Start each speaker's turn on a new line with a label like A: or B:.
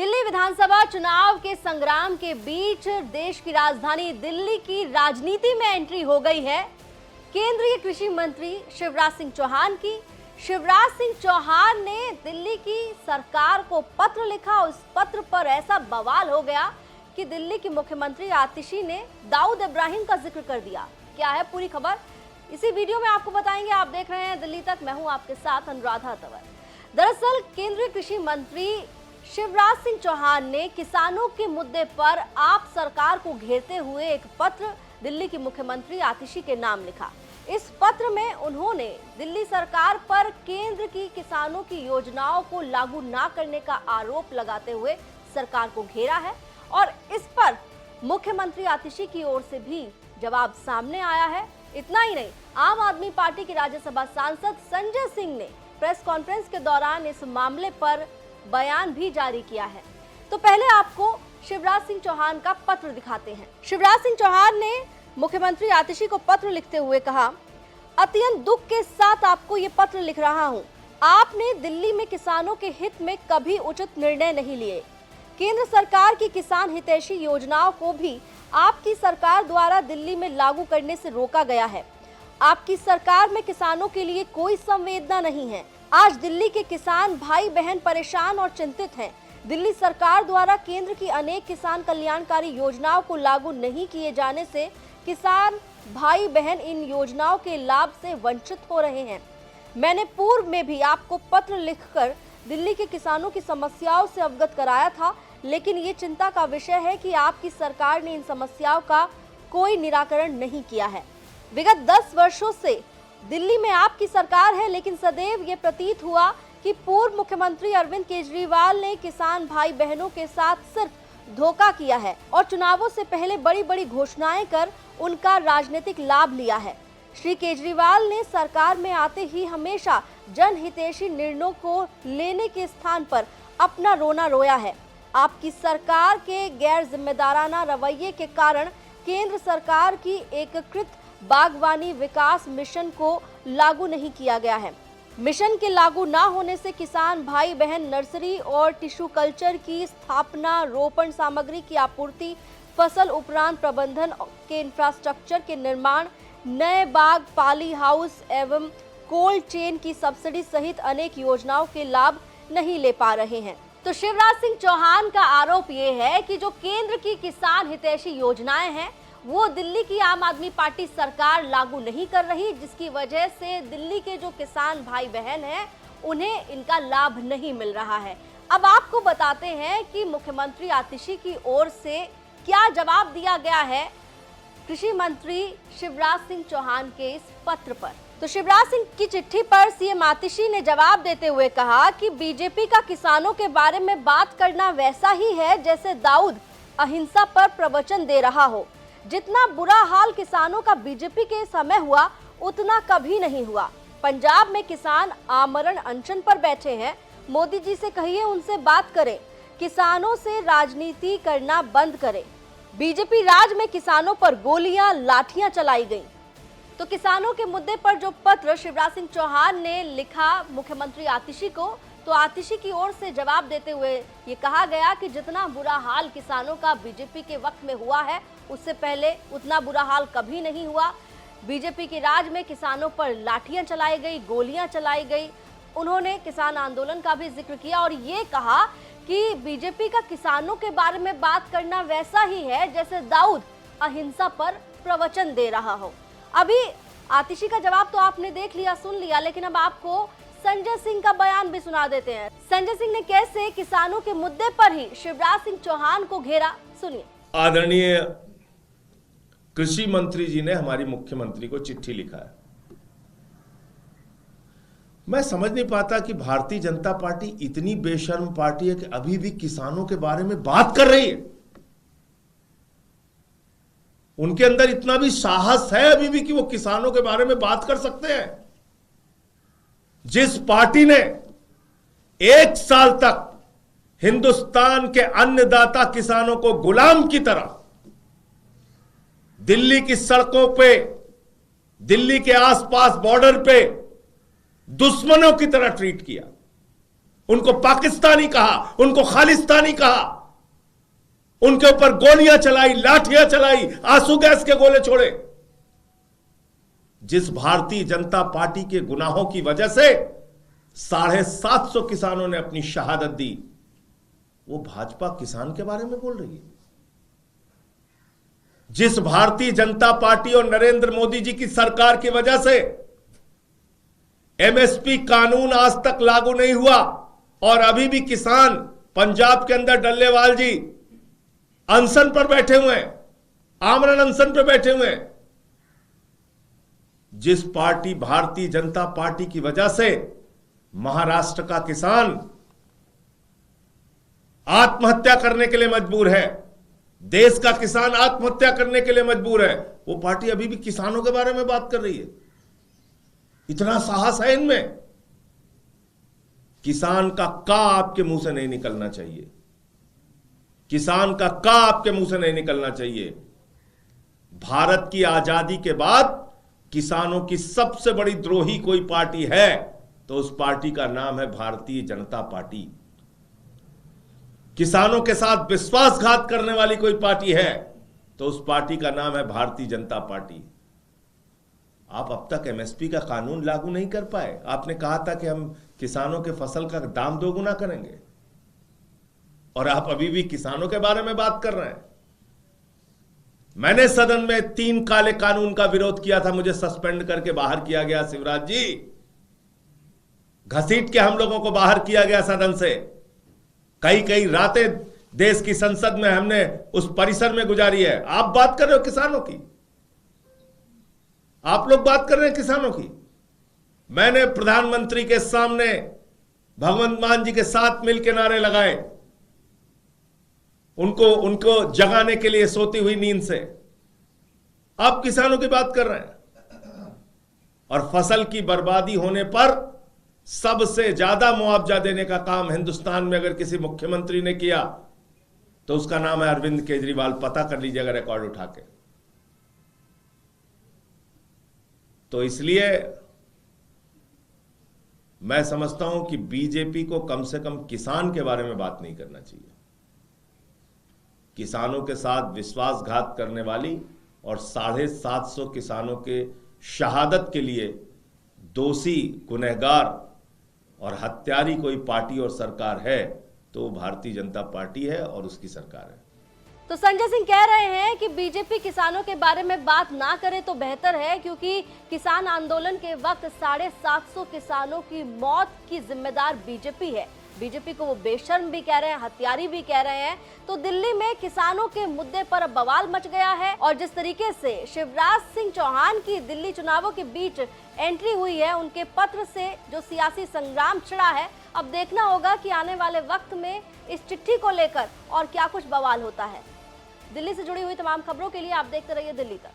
A: दिल्ली विधानसभा चुनाव के संग्राम के बीच देश की राजधानी दिल्ली की राजनीति में एंट्री हो गई है केंद्रीय कृषि मंत्री शिवराज सिंह चौहान की। शिवराज सिंह चौहान ने दिल्ली की सरकार को पत्र लिखा। उस पत्र पर ऐसा बवाल हो गया कि दिल्ली की मुख्यमंत्री आतिशी ने दाऊद इब्राहिम का जिक्र कर दिया। क्या है पूरी खबर, इसी वीडियो में आपको बताएंगे। आप देख रहे हैं दिल्ली तक, मैं हूं आपके साथ अनुराधा तंवर। दरअसल केंद्रीय कृषि मंत्री शिवराज सिंह चौहान ने किसानों के मुद्दे पर आप सरकार को घेरते हुए एक पत्र दिल्ली की मुख्यमंत्री आतिशी के नाम लिखा। इस पत्र में उन्होंने दिल्ली सरकार पर केंद्र की किसानों की योजनाओं को लागू ना करने का आरोप लगाते हुए सरकार को घेरा है और इस पर मुख्यमंत्री आतिशी की ओर से भी जवाब सामने आया है। इतना ही नहीं, आम आदमी पार्टी के राज्यसभा सांसद संजय सिंह ने प्रेस कॉन्फ्रेंस के दौरान इस मामले पर बयान भी जारी किया है। तो पहले आपको शिवराज सिंह चौहान का पत्र दिखाते हैं। शिवराज सिंह चौहान ने मुख्यमंत्री आतिशी को पत्र लिखते हुए कहा, अत्यंत दुख के साथ आपको ये पत्र लिख रहा हूं। आपने दिल्ली में किसानों के हित में कभी उचित निर्णय नहीं लिए। केंद्र सरकार की किसान हितैषी योजनाओं को भी आपकी सरकार द्वारा दिल्ली में लागू करने से रोका गया है। आपकी सरकार में किसानों के लिए कोई संवेदना नहीं है। आज दिल्ली के किसान भाई बहन परेशान और चिंतित हैं। दिल्ली सरकार द्वारा केंद्र की अनेक किसान कल्याणकारी योजनाओं को लागू नहीं किए जाने से किसान भाई बहन इन योजनाओं के लाभ से वंचित हो रहे हैं। मैंने पूर्व में भी आपको पत्र लिखकर दिल्ली के किसानों की समस्याओं से अवगत कराया था, लेकिन ये चिंता का विषय है कि आपकी सरकार ने इन समस्याओं का कोई निराकरण नहीं किया है। विगत 10 वर्षों से दिल्ली में आपकी सरकार है, लेकिन सदैव ये प्रतीत हुआ कि पूर्व मुख्यमंत्री अरविंद केजरीवाल ने किसान भाई बहनों के साथ सिर्फ धोखा किया है और चुनावों से पहले बड़ी बड़ी घोषणाएं कर उनका राजनीतिक लाभ लिया है। श्री केजरीवाल ने सरकार में आते ही हमेशा जनहितैषी निर्णयों को लेने के स्थान पर अपना रोना रोया है। आपकी सरकार के गैर जिम्मेदाराना रवैये के कारण केंद्र सरकार की एकीकृत बागवानी विकास मिशन को लागू नहीं किया गया है। मिशन के लागू ना होने से किसान भाई बहन नर्सरी और टिश्यू कल्चर की स्थापना, रोपण सामग्री की आपूर्ति, फसल उपरांत प्रबंधन के इंफ्रास्ट्रक्चर के निर्माण, नए बाग, पाली हाउस एवं कोल्ड चेन की सब्सिडी सहित अनेक योजनाओं के लाभ नहीं ले पा रहे हैं। तो शिवराज सिंह चौहान का आरोप ये है कि जो केंद्र की किसान हितैषी योजनाएं हैं वो दिल्ली की आम आदमी पार्टी सरकार लागू नहीं कर रही, जिसकी वजह से दिल्ली के जो किसान भाई बहन हैं उन्हें इनका लाभ नहीं मिल रहा है। अब आपको बताते हैं कि मुख्यमंत्री आतिशी की ओर से क्या जवाब दिया गया है कृषि मंत्री शिवराज सिंह चौहान के इस पत्र पर। तो शिवराज सिंह की चिट्ठी पर सीएम आतिशी ने जवाब देते हुए कहा कि बीजेपी का किसानों के बारे में बात करना वैसा ही है जैसे दाऊद अहिंसा पर प्रवचन दे रहा हो। जितना बुरा हाल किसानों का बीजेपी के समय हुआ उतना कभी नहीं हुआ। पंजाब में किसान आमरण अनशन पर बैठे हैं। मोदी जी से कहिए उनसे बात करें, किसानों से राजनीति करना बंद करें। बीजेपी राज में किसानों पर गोलियां लाठियां चलाई गईं। तो किसानों के मुद्दे पर जो पत्र शिवराज सिंह चौहान ने लिखा मुख्यमंत्री आतिशी को, तो आतिशी की ओर से जवाब देते हुए ये कहा गया कि जितना बुरा हाल किसानों का बीजेपी के वक्त में हुआ है उससे पहले उतना बुरा हाल कभी नहीं हुआ। बीजेपी के राज में किसानों पर लाठियां चलाई गई, गोलियां चलाई गई। उन्होंने किसान आंदोलन का भी जिक्र किया और ये कहा कि बीजेपी का किसानों के बारे में बात करना वैसा ही है जैसे दाऊद अहिंसा पर प्रवचन दे रहा हो। अभी आतिशी का जवाब तो आपने देख लिया, सुन लिया, लेकिन अब आपको संजय सिंह का बयान भी सुना देते हैं। संजय सिंह ने कैसे किसानों के मुद्दे पर ही शिवराज सिंह चौहान को घेरा, सुनिए।
B: आदरणीय कृषि मंत्री जी ने हमारी मुख्यमंत्री को चिट्ठी लिखा है। मैं समझ नहीं पाता कि भारतीय जनता पार्टी इतनी बेशर्म पार्टी है कि अभी भी किसानों के बारे में बात कर रही है। उनके अंदर इतना भी साहस है अभी भी कि वो किसानों के बारे में बात कर सकते हैं। जिस पार्टी ने 1 साल तक हिंदुस्तान के अन्नदाता किसानों को गुलाम की तरह दिल्ली की सड़कों पे, दिल्ली के आसपास बॉर्डर पे दुश्मनों की तरह ट्रीट किया, उनको पाकिस्तानी कहा, उनको खालिस्तानी कहा, उनके ऊपर गोलियां चलाई, लाठियां चलाई, आंसू गैस के गोले छोड़े। जिस भारतीय जनता पार्टी के गुनाहों की वजह से 750 किसानों ने अपनी शहादत दी, वो भाजपा किसान के बारे में बोल रही है। जिस भारतीय जनता पार्टी और नरेंद्र मोदी जी की सरकार की वजह से एमएसपी कानून आज तक लागू नहीं हुआ और अभी भी किसान पंजाब के अंदर डल्लेवाल जी अनशन पर बैठे हुए हैं, आमरण अनशन पर बैठे हुए हैं। जिस पार्टी भारतीय जनता पार्टी की वजह से महाराष्ट्र का किसान आत्महत्या करने के लिए मजबूर है, देश का किसान आत्महत्या करने के लिए मजबूर है, वो पार्टी अभी भी किसानों के बारे में बात कर रही है। इतना साहस है इनमें। किसान का का आपके मुंह से नहीं निकलना चाहिए, किसान का का आपके मुंह से नहीं निकलना चाहिए। भारत की आजादी के बाद किसानों की सबसे बड़ी द्रोही कोई पार्टी है तो उस पार्टी का नाम है भारतीय जनता पार्टी। किसानों के साथ विश्वासघात करने वाली कोई पार्टी है तो उस पार्टी का नाम है भारतीय जनता पार्टी। आप अब तक एमएसपी का कानून लागू नहीं कर पाए। आपने कहा था कि हम किसानों के फसल का दाम दोगुना करेंगे और आप अभी भी किसानों के बारे में बात कर रहे हैं। मैंने सदन में 3 काले कानून का विरोध किया था, मुझे सस्पेंड करके बाहर किया गया। शिवराज जी, घसीट के हम लोगों को बाहर किया गया सदन से। कई रातें देश की संसद में हमने उस परिसर में गुजारी है। आप बात कर रहे हो किसानों की, आप लोग बात कर रहे हैं किसानों की। मैंने प्रधानमंत्री के सामने भगवंत मान जी के साथ मिलकर नारे लगाए, उनको जगाने के लिए सोती हुई नींद से। आप किसानों की बात कर रहे हैं। और फसल की बर्बादी होने पर सबसे ज्यादा मुआवजा देने का काम हिंदुस्तान में अगर किसी मुख्यमंत्री ने किया तो उसका नाम है अरविंद केजरीवाल। पता कर लीजिएगा रिकॉर्ड उठा के। तो इसलिए मैं समझता हूं कि बीजेपी को कम से कम किसान के बारे में बात नहीं करना चाहिए। किसानों के साथ विश्वासघात करने वाली और 750 किसानों के शहादत के लिए दोषी, गुनहगार और हत्यारी कोई पार्टी और सरकार है तो भारतीय जनता पार्टी है और उसकी सरकार है।
A: तो संजय सिंह कह रहे हैं कि बीजेपी किसानों के बारे में बात ना करे तो बेहतर है, क्योंकि किसान आंदोलन के वक्त 750 किसानों की मौत की जिम्मेदार बीजेपी है। बीजेपी को वो बेशर्म भी कह रहे हैं, हत्यारी भी कह रहे हैं। तो दिल्ली में किसानों के मुद्दे पर बवाल मच गया है और जिस तरीके से शिवराज सिंह चौहान की दिल्ली चुनावों के बीच एंट्री हुई है, उनके पत्र से जो सियासी संग्राम छिड़ा है, अब देखना होगा कि आने वाले वक्त में इस चिट्ठी को लेकर और क्या कुछ बवाल होता है। दिल्ली से जुड़ी हुई तमाम खबरों के लिए आप देखते रहिए दिल्ली तक।